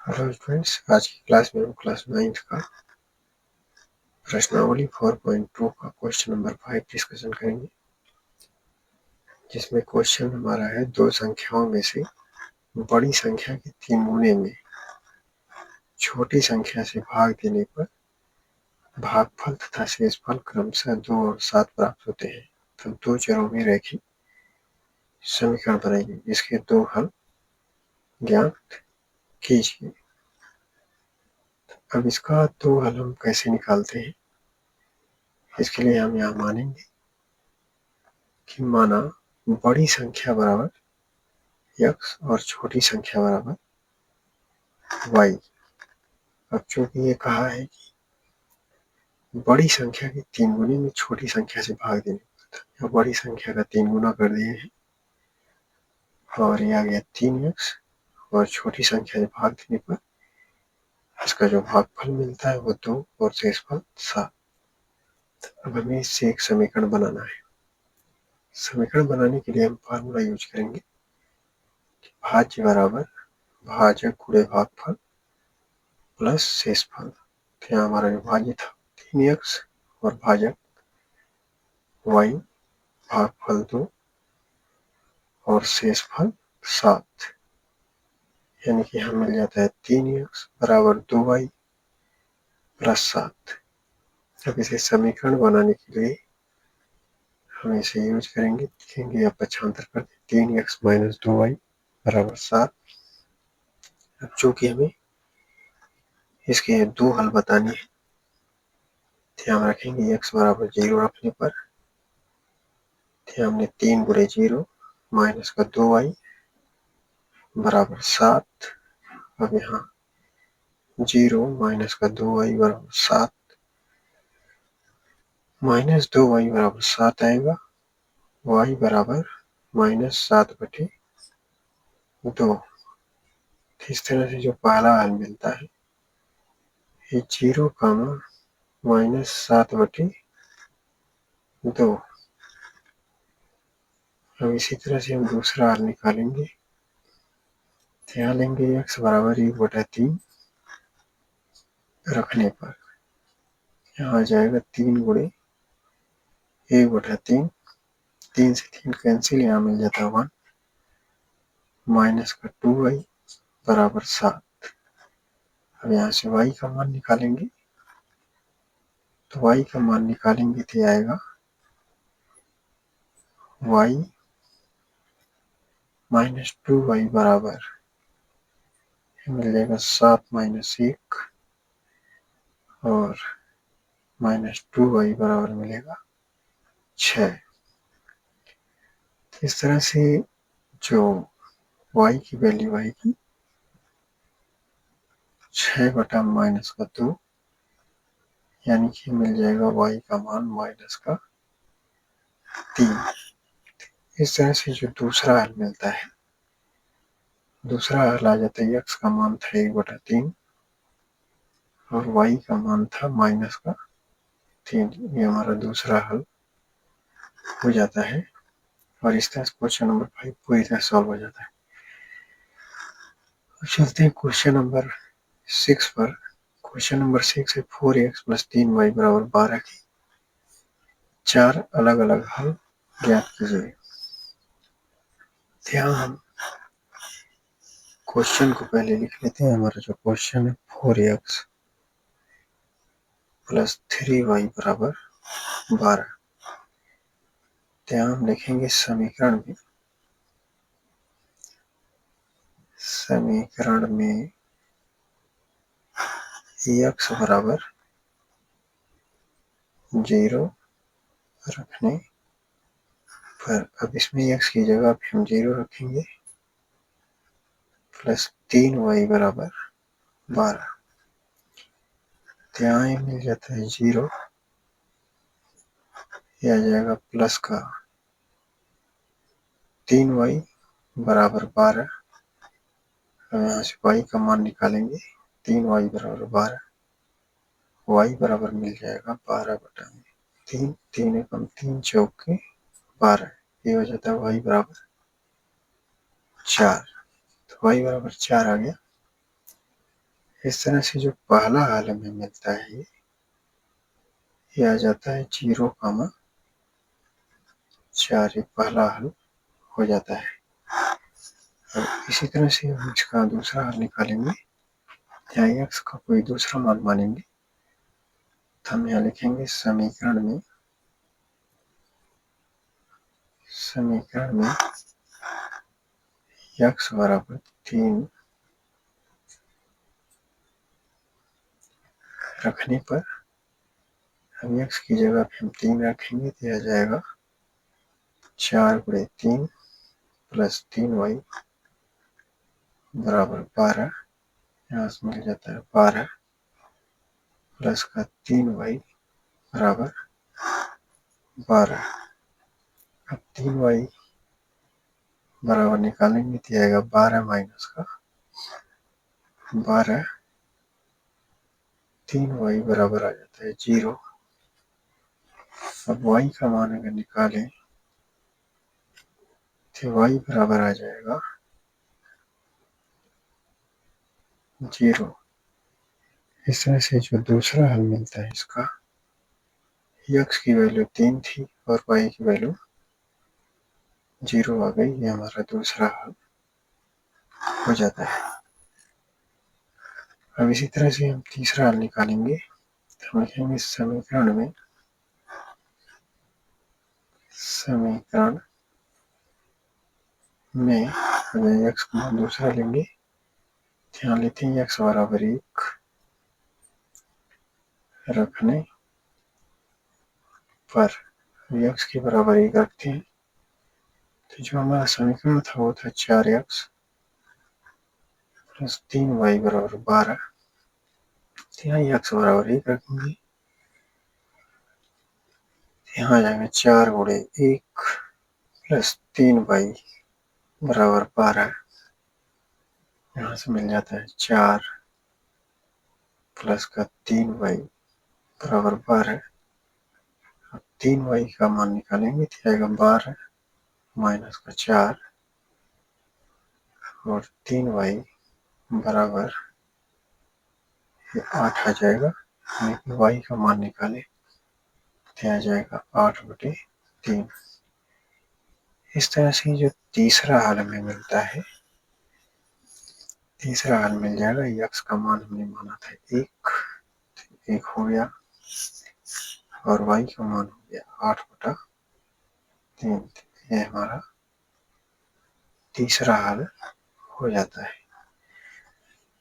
Hello students, आज की class में हम क्लास 9th का प्रश्नावली 4.2 का क्वेश्चन नंबर 5 डिस्कशन करेंगे, जिसमें क्वेश्चन हमारा है दो संख्याओं में से बड़ी संख्या के 3 गुने में छोटी संख्या से भाग देने पर भागफल तथा शेषफल क्रमशः 2 और 7 प्राप्त होते हैं। तो दो चरों में रैखिक समीकरण बनाइए, इसके दो हल ज्ञात कीजिए। अब इसका दो हल हम कैसे निकालते हैं, इसके लिए हम यहाँ मानेंगे कि माना बड़ी संख्या बराबर x और छोटी संख्या बराबर y। अब चूंकि ये कहा है कि बड़ी संख्या के 3 गुने में छोटी संख्या से भाग देने पर, या बड़ी संख्या का 3 गुना कर दिए हैं और ये आ गया 3x, और छोटी संख्या से भाग देने पर इसका जो भागफल मिलता है वो 2 और शेषफल 7। अब हमें इससे एक समीकरण बनाना है। समीकरण बनाने के लिए हम फार्मूला यूज करेंगे, भाज्य बराबर भाजक गुणे भागफल प्लस शेषफल। तो यहाँ हमारा जो भाज्य था 3x और भाजक y, भागफल 2 और शेषफल 7, यानी कि हमें मिल जाता है 3x बराबर 2y प्लस 7। अब इसे समीकरण बनाने के लिए हम इसे यूज करेंगे, लिखेंगे या पक्षांतर करके 3x माइनस 2y बराबर 7। अब चूंकि हमें इसके दो हल बताने हैं, ध्यान रखेंगे x बराबर 0 रखने पर हमने 3 गुणे 0 माइनस का 2y बराबर 7। अब यहाँ 0 माइनस का 2y बराबर 7, माइनस 2y बराबर 7 आएगा, y बराबर माइनस 7/2। इस तरह से जो पहला हल मिलता है ये 0 माइनस 7/2। अब इसी तरह से हम दूसरा हल निकालेंगे। यहाँ लेंगे x बराबर 1/3 रखने पर यहाँ आ जाएगा 3 गुणे 1/3, 3 से 3 कैंसिल, यहाँ मिल जाता है 1 माइनस का 2y बराबर 7। अब यहाँ से y का मान निकालेंगे, तो y का मान निकालेंगे तो आएगा y माइनस 2y बराबर मिल जाएगा 7 माइनस 1 और माइनस 2y बराबर मिलेगा 6। इस तरह से जो y की वैल्यू आएगी 6 माइनस का 2, यानी कि मिल जाएगा y का मान माइनस का 3। इस तरह से जो दूसरा हल मिलता है, दूसरा हल आ जाता है x का मान था 1/3 और y का मान था माइनस का 3। ये हमारा दूसरा हल हो जाता है और इस तरह से क्वेश्चन नंबर 5 पूरी तरह सॉल्व हो जाता है। चलते हैं क्वेश्चन नंबर 6 पर। क्वेश्चन नंबर 6 है 4x प्लस 3y बराबर 12 की 4 अलग अलग हल ज्ञात कीजिए। यहाँ हम क्वेश्चन को पहले लिख लेते हैं। हमारा जो क्वेश्चन है 4x प्लस 3y बराबर 12। यहाँ हम लिखेंगे समीकरण में x बराबर 0 रखने पर, अब इसमें x की जगह पे हम 0 रखेंगे प्लस 3y बराबर 12। यहाँ मिल जाता है 0, यह आ जाएगा प्लस का 3y बराबर 12। अब यहाँ से y का मान निकालेंगे, 3y बराबर 12, y बराबर मिल जाएगा 12/3। 3 एकम 3 चौके 12, ये हो जाता है y बराबर 4। तो y बराबर 4 आ गया। इस तरह से जो पहला हल हमें मिलता है ये आ जाता है 0,4। ये पहला हल हो जाता है। और इसी तरह से हम इसका दूसरा हल निकालेंगे या x का कोई दूसरा मान मानेंगे तो हम यहाँ लिखेंगे समीकरण में x बराबर 3 रखने पर हम x की जगह पे हम 3 रखेंगे तो यह जाएगा 4×3 प्लस 3y बराबर 12। यहाँ से मिल जाता है 12 प्लस का 3y बराबर 12। अब 3y बराबर निकालेंगे तो आएगा 12 माइनस का 12। 3y बराबर आ जाता है 0। अब y का मान अगर निकालें तो y बराबर आ जाएगा 0। इस तरह से जो दूसरा हल मिलता है इसका x की वैल्यू 3 थी और y की वैल्यू 0 आ गई। ये हमारा दूसरा हल हो जाता है। अब इसी तरह से हम तीसरा हल निकालेंगे तो हम लिखेंगे समीकरण में अगर x का मान दूसरा लेंगे तो यहाँ लेते हैं x बराबर 1 रखने पर x के बराबर 1 रखते हैं तो जो हमारा समीकरण था वो था 4x प्लस 3y बराबर 12। तो यहाँ x बराबर 1 रखेंगे। यहाँ जाएंगे 4×1 प्लस 3y बराबर 12। यहाँ से मिल जाता है 4 प्लस का 3y बराबर 12। अब 3y का मान निकालेंगे तो आएगा 12 माइनस का 4 और 3y बराबर 8 आ जाएगा। y का मान निकाले तो आ जाएगा 8/3। इस तरह से जो तीसरा हल हमें मिलता है, तीसरा हल मिल जाएगा। x का मान हमने माना था 1 हो गया और y का मान हो गया 8/3। ये हमारा तीसरा हल हो जाता है।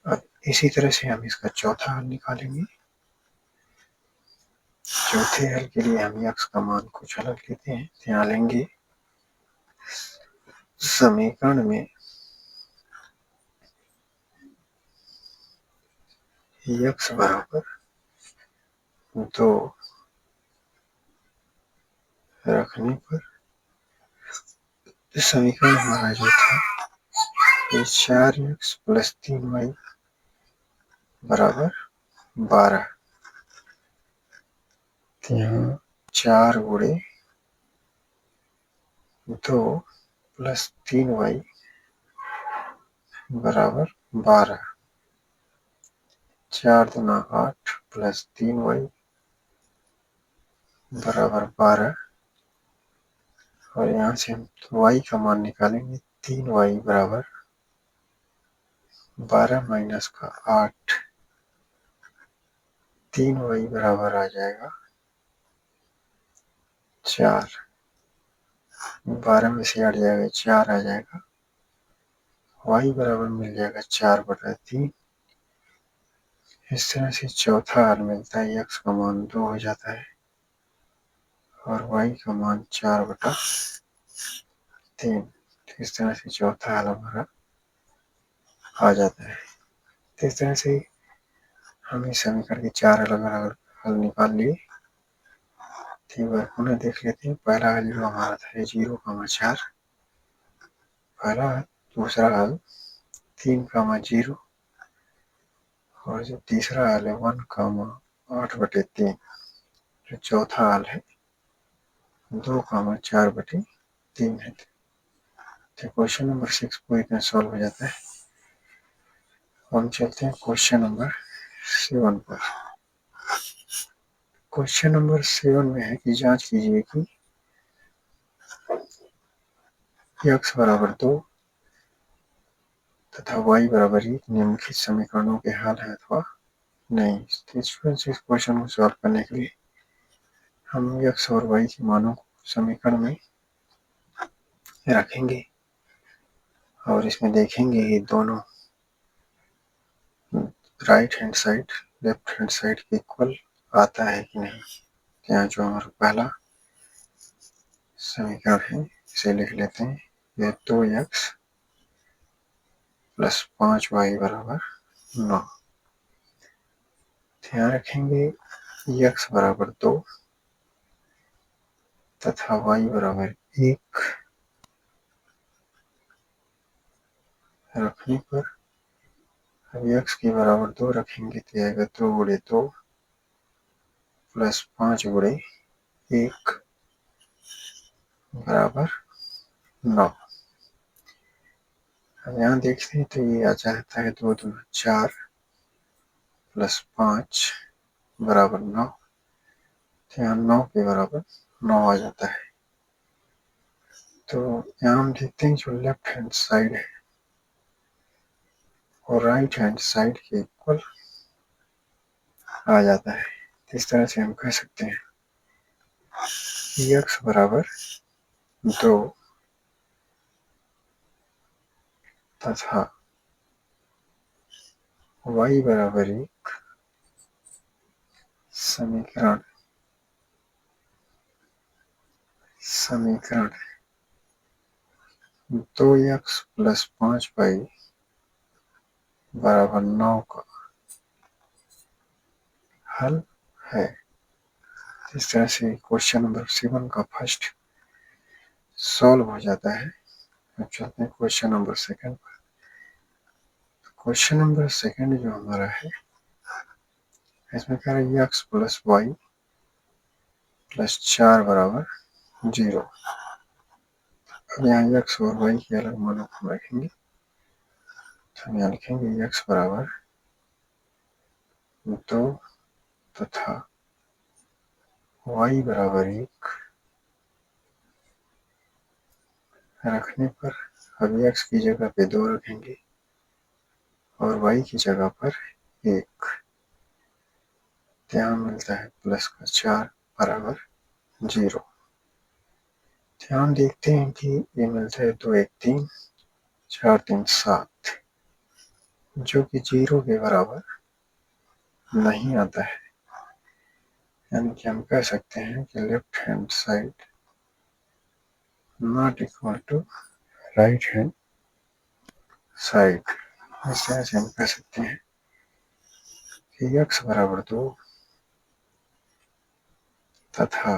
अब इसी तरह से हम इसका चौथा हल निकालेंगे। चौथे हल के लिए हम x का मान कुछ अलग लेते हैं। यहाँ लेंगे समीकरण में x बराबर 2 रखने पर समीकरण हमारा जो था ये 4x प्लस 3y बराबर 12। तो यहाँ 4×2 प्लस 3y बराबर 12। 4×2 8 प्लस 3y बराबर 12। और यहाँ से हम y का मान निकालेंगे 3y बराबर 12 माइनस का 8। 3y बराबर आ जाएगा 4। 12 में से 8 जाएगा 4 आ जाएगा। y बराबर मिल जाएगा 4/3। इस तरह से चौथा हल मिलता है। x का मान 2 हो जाता है और y का मान 4/3। इस तरह से चौथा हल हमारा आ जाता है। तो इस तरह से हम इस समीकरण के 4 अलग अलग हल निकाल लिए। ठीक है, पुनः देख लेते हैं। पहला हल जो हमारा था 0,4 पहला हल। दूसरा हल 3,0 और जो तीसरा हल है 1,8/3। जो चौथा हल है 2,4/3 है। तो क्वेश्चन नंबर 6 पूरी तरह सॉल्व हो जाता है हम चलते हैं क्वेश्चन नंबर 7 पर। क्वेश्चन नंबर 7 में है कि जांच कीजिए कि x बराबर 2 तथा y बराबर 1 निम्नलिखित समीकरणों के हल है अथवा नहीं। इस क्वेश्चन को सॉल्व करने के लिए हम x और y के मानों को समीकरण में रखेंगे और इसमें देखेंगे कि दोनों right hand side left hand side के इक्वल आता है कि नहीं। यहाँ जो हमारा पहला समीकरण है इसे लिख लेते हैं। यह 2x प्लस 5y बराबर 9। ध्यान रखेंगे x बराबर 2 तथा y बराबर 1 रखने पर अब x के बराबर 2 रखेंगे तो आएगा 2 गुणे 2 प्लस 5 गुणे 1 बराबर 9। अब यहाँ देखते हैं तो ये आ जाता है 2 2 4 प्लस 5 बराबर 9। यहाँ 9 के बराबर 9 आ जाता है। तो यहाँ हम देखते हैं जो लेफ्ट हैंड साइड है और राइट हैंड साइड के इक्वल आ जाता है। इस तरह से हम कह सकते हैं x बराबर 2 तथा y बराबर 1 समीकरण 2x प्लस 5y बराबर 9 का हल है। इस तरह से क्वेश्चन नंबर 7 का फर्स्ट सॉल्व हो जाता है। अब चलते हैं क्वेश्चन नंबर 2 पर। क्वेश्चन नंबर 2 जो हमारा है इसमें कह रहा है x प्लस वाई प्लस 4 बराबर 0। अब यहाँ x और y के अलग मानों को रखेंगे तो हम यहाँ लिखेंगे x बराबर 2 तथा y बराबर 1 रखने पर अब x की जगह पे 2 रखेंगे और y की जगह पर 1। यहाँ मिलता है प्लस का 4 बराबर 0। ध्यान देखते हैं कि ये मिलता है 2 1 3 4 3 7 जो कि 0 के बराबर नहीं आता है। यानी कि हम कह सकते हैं कि left hand side not equal to right hand side. इस तरह से हम कह सकते हैं कि x बराबर 2 तथा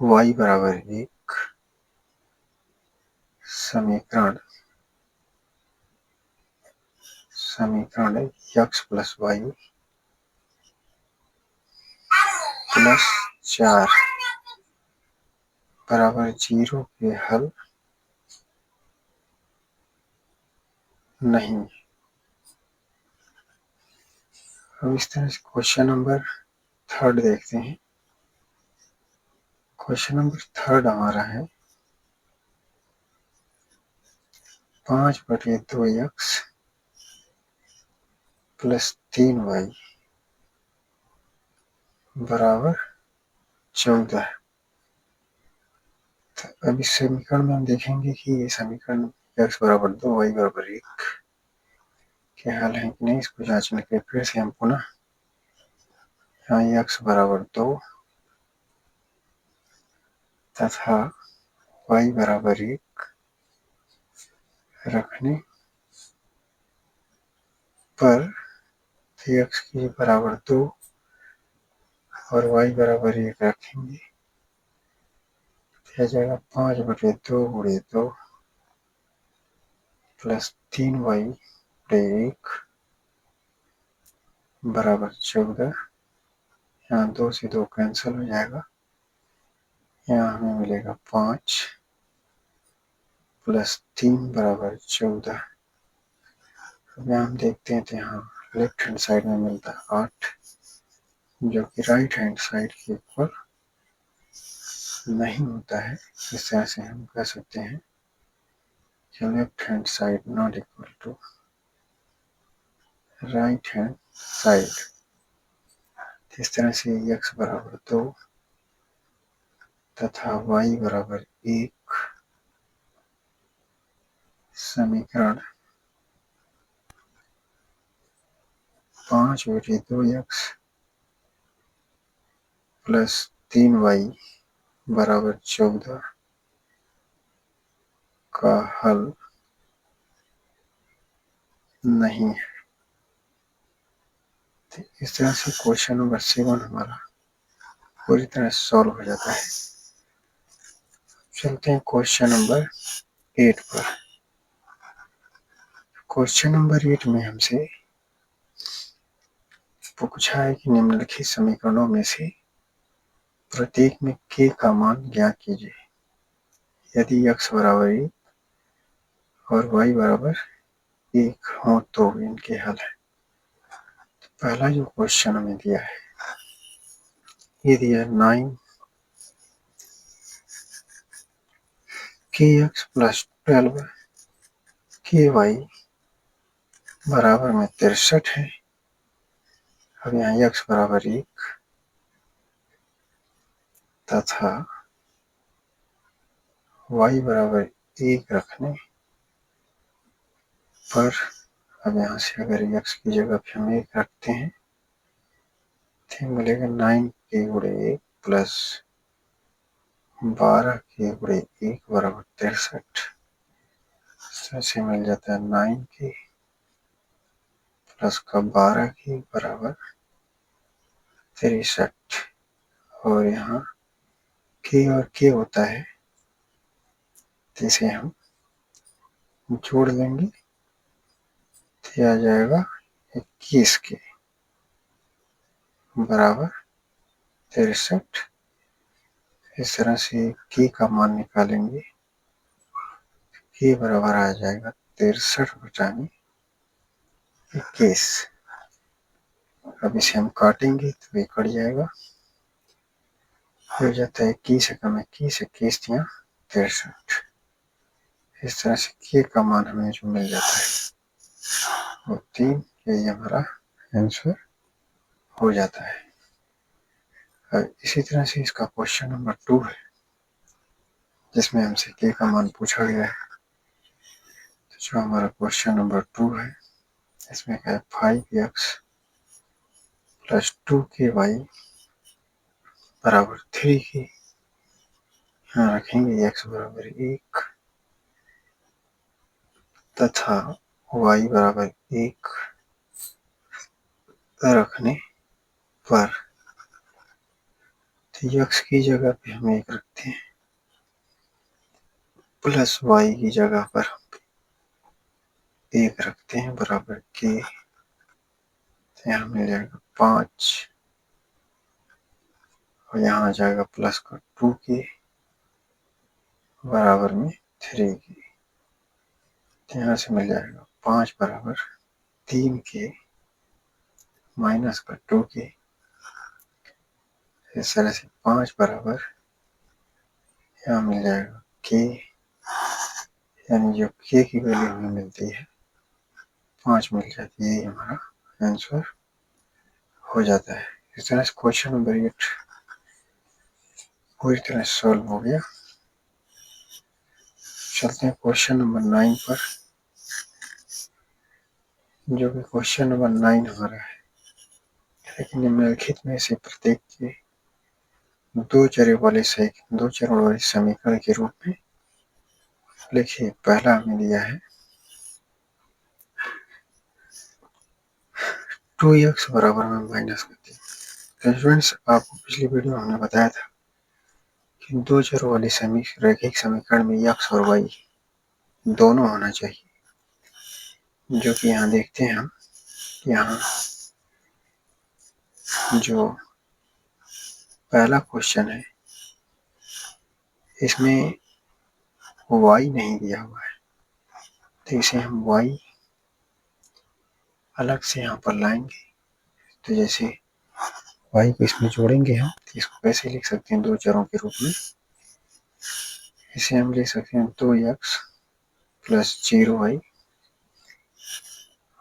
y बराबर 1 समीकरण x प्लस वाई प्लस 4 बराबर 0 के हल नहीं। अब इस तरह से क्वेश्चन नंबर 3 देखते हैं। क्वेश्चन नंबर 3 हमारा है 5/2x प्लस 3y बराबर 14। तो अब इस समीकरण में हम देखेंगे कि ये समीकरण x बराबर 2 y बराबर 1 के हल है कि नहीं। इसको जांचने के लिए फिर से हम पुनः यहाँ x बराबर 2 तथा y बराबर 1 रखने पर x की बराबर 2 और y बराबर 1 रखेंगे तो जाएगा 5/2 गुणे 2 प्लस 3y गुणे 1 बराबर 14। यहाँ 2 से 2 कैंसिल हो जाएगा। यहाँ हमें मिलेगा 5 प्लस 3 बराबर 14। अब हम देखते हैं तो यहाँ लेफ्ट हैंड साइड में मिलता है 8, जो कि राइट हैंड साइड के ऊपर नहीं होता है। इस तरह से हम कह सकते हैं कि left hand side not equal to right hand side. इस तरह से x बराबर 2 तथा y बराबर 1 समीकरण 5/2x प्लस 3y बराबर 14 का हल नहीं है। तो इस तरह से क्वेश्चन नंबर 7 हमारा पूरी तरह सॉल्व हो जाता है। चलते हैं क्वेश्चन नंबर 8 पर। क्वेश्चन नंबर 8 में हमसे पूछा है कि निम्नलिखित समीकरणों में से प्रत्येक में k का मान ज्ञात कीजिए यदि x बराबर 1 और y बराबर 1 हो तो इनके हल है। तो पहला जो क्वेश्चन हमें दिया है, ये दिया 9kx प्लस 12ky बराबर में 63 है। अब यहाँ x बराबर 1 तथा y बराबर 1 रखने पर, अब यहाँ से अगर x की जगह पे हम 1 रखते हैं तो मिलेगा 9k गुणे 1 प्लस 12k गुणे 1 बराबर 63। इस तरह से मिल जाता है 9k प्लस का 12k बराबर 63। और यहाँ k और k होता है तो इसे हम जोड़ देंगे तो आ जाएगा 21k बराबर 63। इस तरह से k का मान निकालेंगे, k बराबर आ जाएगा 63/21। अब इसे हम काटेंगे तो ये कट जाएगा, हो जाता है 21 से कम 21, 21 यहाँ 63। इस तरह से k का मान हमें जो मिल जाता है वो 3, यही हमारा आंसर हो जाता है। अब इसी तरह से इसका क्वेश्चन नंबर 2 है जिसमें हमसे k का मान पूछा गया है। तो जो हमारा क्वेश्चन नंबर 2 है इसमें क्या है 5x प्लस 2ky बराबर 3k। यहाँ रखेंगे x बराबर 1 तथा y बराबर 1 रखने पर, तो x की जगह पे हम 1 रखते हैं प्लस y की जगह पर 1 रखते हैं बराबर k। तो यहाँ मिल जाएगा 5 और यहाँ आ जाएगा प्लस का 2k बराबर में 3k। तो यहाँ से मिल जाएगा 5 बराबर 3k माइनस का 2k। इस तरह से 5 बराबर यहाँ मिल जाएगा k, यानी जो k की वैल्यू हमें मिलती है 5 मिल जाती है, ये हमारा आंसर हो जाता है। इस तरह से क्वेश्चन नंबर 8 पूरी तरह सॉल्व हो गया। चलते हैं क्वेश्चन नंबर 9 पर, जो कि क्वेश्चन नंबर 9 हमारा है। लेकिन निम्नलिखित में से प्रत्येक के दो चरों वाले समीकरण के रूप में लिखिए। पहला हमें दिया है 2x बराबर में माइनस का 3। तो स्टूडेंट्स, आपको पिछली वीडियो में हमने बताया था कि दो चरों वाले रैखिक समीकरण में x और y दोनों होना चाहिए, जो कि यहाँ देखते हैं हम। यहाँ जो पहला क्वेश्चन है इसमें y नहीं दिया हुआ है, तो इसे हम y अलग से यहाँ पर लाएंगे। तो जैसे y को इसमें जोड़ेंगे हम, तो इसको कैसे लिख सकते हैं दो चरों के रूप में। इसे हम लिख सकते हैं 2x प्लस 0y,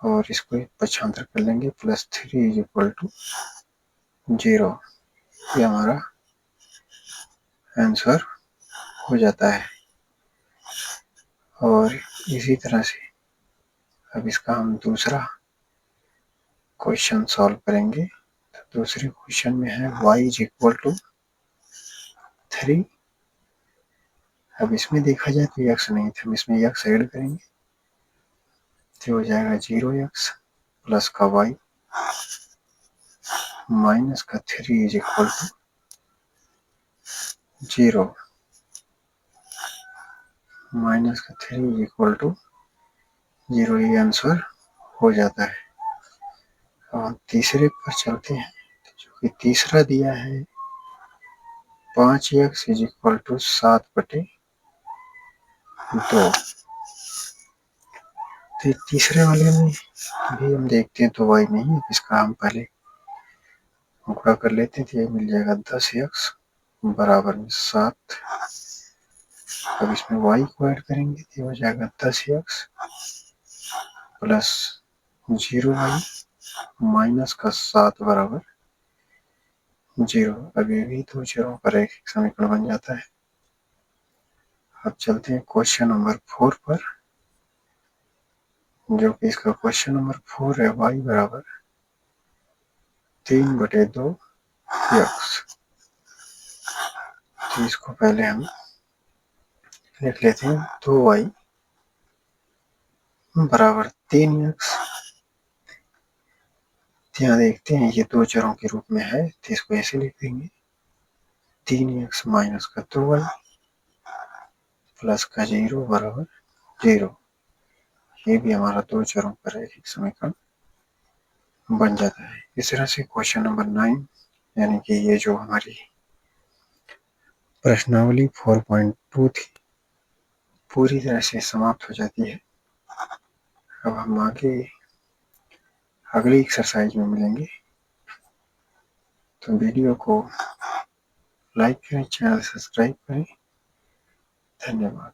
और इसको पक्षांतर कर लेंगे प्लस 3 इज इक्वल टू 0। ये हमारा आंसर हो जाता है। और इसी तरह से अब इसका हम दूसरा क्वेश्चन सॉल्व करेंगे। तो दूसरे क्वेश्चन में है y इज इक्वल टू 3। अब इसमें देखा जाए तो x नहीं था, हम इसमें x ऐड करेंगे तो हो जाएगा 0x प्लस का y माइनस का 3 इज इक्वल टू 0। माइनस का 3 इज इक्वल टू 0, ये आंसर हो जाता है। और तीसरे पर चलते हैं, जो कि तीसरा दिया है 5x इज इक्वल टू 7/2। तो तीसरे वाले में भी हम देखते हैं तो y नहीं है, इसका हम पहले गुणा कर लेते हैं तो ये मिल जाएगा 10x बराबर में 7। अब इसमें y को ऐड करेंगे तो हो जाएगा 10x प्लस 0y माइनस का 7 बराबर 0। अब ये भी दो चरों का रैखिक समीकरण बन जाता है। अब चलते हैं क्वेश्चन नंबर 4 पर, जो कि इसका क्वेश्चन नंबर 4 है y बराबर 3/2x। तो इसको पहले हम लिख लेते हैं 2y बराबर 3x। यहाँ देखते हैं ये दो चरों के रूप में है तो इसको ऐसे लिख देंगे 3x माइनस का 2y प्लस का 0 बराबर 0। ये भी हमारा दो चरों का रैखिक समीकरण बन जाता है। इस तरह से क्वेश्चन नंबर 9 यानी कि ये जो हमारी प्रश्नावली 4.2 थी पूरी तरह से समाप्त हो जाती है। अब हम आगे अगली एक्सरसाइज में मिलेंगे। तो वीडियो को लाइक करें, चैनल सब्सक्राइब करें। धन्यवाद।